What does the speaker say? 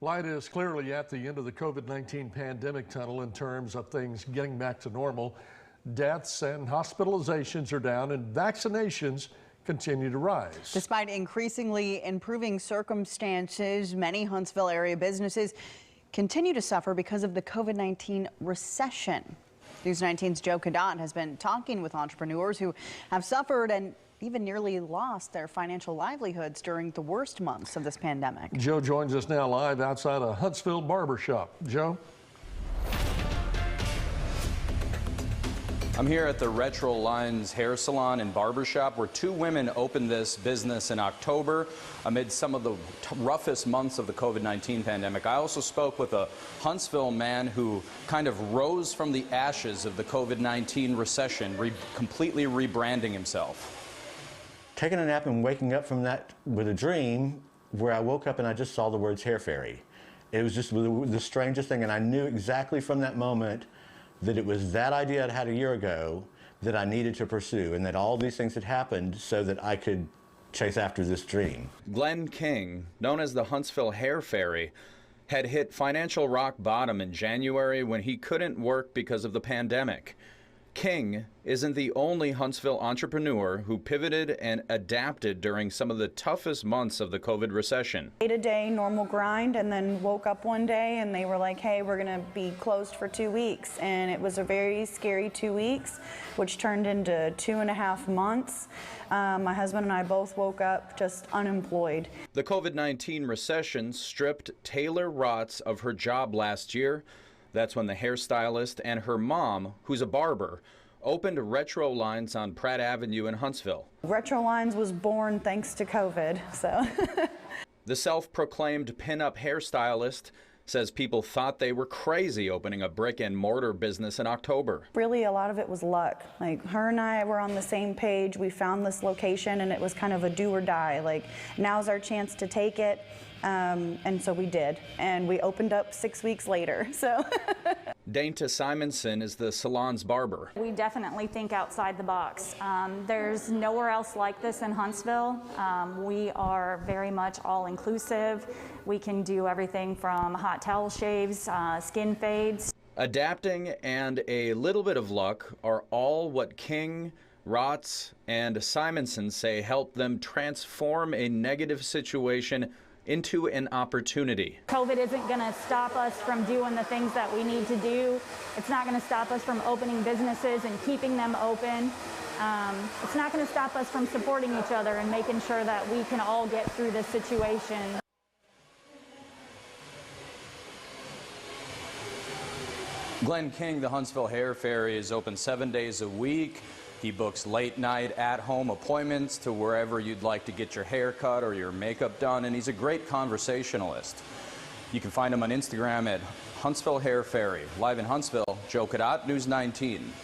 Light is clearly at the end of the COVID-19 pandemic tunnel in terms of things getting back to normal. Deaths and hospitalizations are down and vaccinations continue to rise. Despite increasingly improving circumstances, many Huntsville area businesses continue to suffer because of the COVID-19 recession. News 19's Joe Cadot has been talking with entrepreneurs who have suffered and even nearly lost their financial livelihoods during the worst months of this pandemic. Joe joins us now live outside a Huntsville barber shop. Joe? I'm here at the Retro Lines hair salon and barbershop where two women opened this business in October amid some of the roughest months of the COVID-19 pandemic. I also spoke with a Huntsville man who kind of rose from the ashes of the COVID-19 recession, completely rebranding himself. Taking a nap and waking up from that with a dream where I woke up and I just saw the words hair fairy. It was just the strangest thing, and I knew exactly from that moment that it was that idea I'd had a year ago that I needed to pursue, and that all these things had happened so that I could chase after this dream. Glenn King, known as the Huntsville Hair Fairy, had hit financial rock bottom in January when he couldn't work because of the pandemic. King isn't the only Huntsville entrepreneur who pivoted and adapted during some of the toughest months of the COVID recession. Day-to-day normal grind, and then woke up one day and they were like, hey, we're going to be closed for 2 weeks. And it was a very scary 2 weeks, which turned into 2.5 months. My husband and I both woke up just unemployed. The COVID-19 recession stripped Taylor Rotz of her job last year. That's when the hairstylist and her mom, who's a barber, opened Retro Lines on Pratt Avenue in Huntsville. Retro Lines was born thanks to COVID, so. The self-proclaimed pin-up hairstylist says people thought they were crazy opening a brick and mortar business in October. Really, a lot of it was luck. Like, her and I were on the same page. We found this location and it was kind of a do or die. Like, now's our chance to take it. And so we did. And we opened up 6 weeks later, so. Dainta Simonson is the salon's barber. We definitely think outside the box. There's nowhere else like this in Huntsville. We are very much all-inclusive. We can do everything from hot towel shaves, skin fades. Adapting and a little bit of luck are all what King, Rotz, and Simonson say helped them transform a negative situation into an opportunity. COVID isn't going to stop us from doing the things that we need to do. It's not going to stop us from opening businesses and keeping them open. It's not going to stop us from supporting each other and making sure that we can all get through this situation. Glenn King, the Huntsville Hair Fairy, is open 7 days a week. He books late-night, at-home appointments to wherever you'd like to get your hair cut or your makeup done, and he's a great conversationalist. You can find him on Instagram at Huntsville Hair Fairy. Live in Huntsville, Joe Cadot, News 19.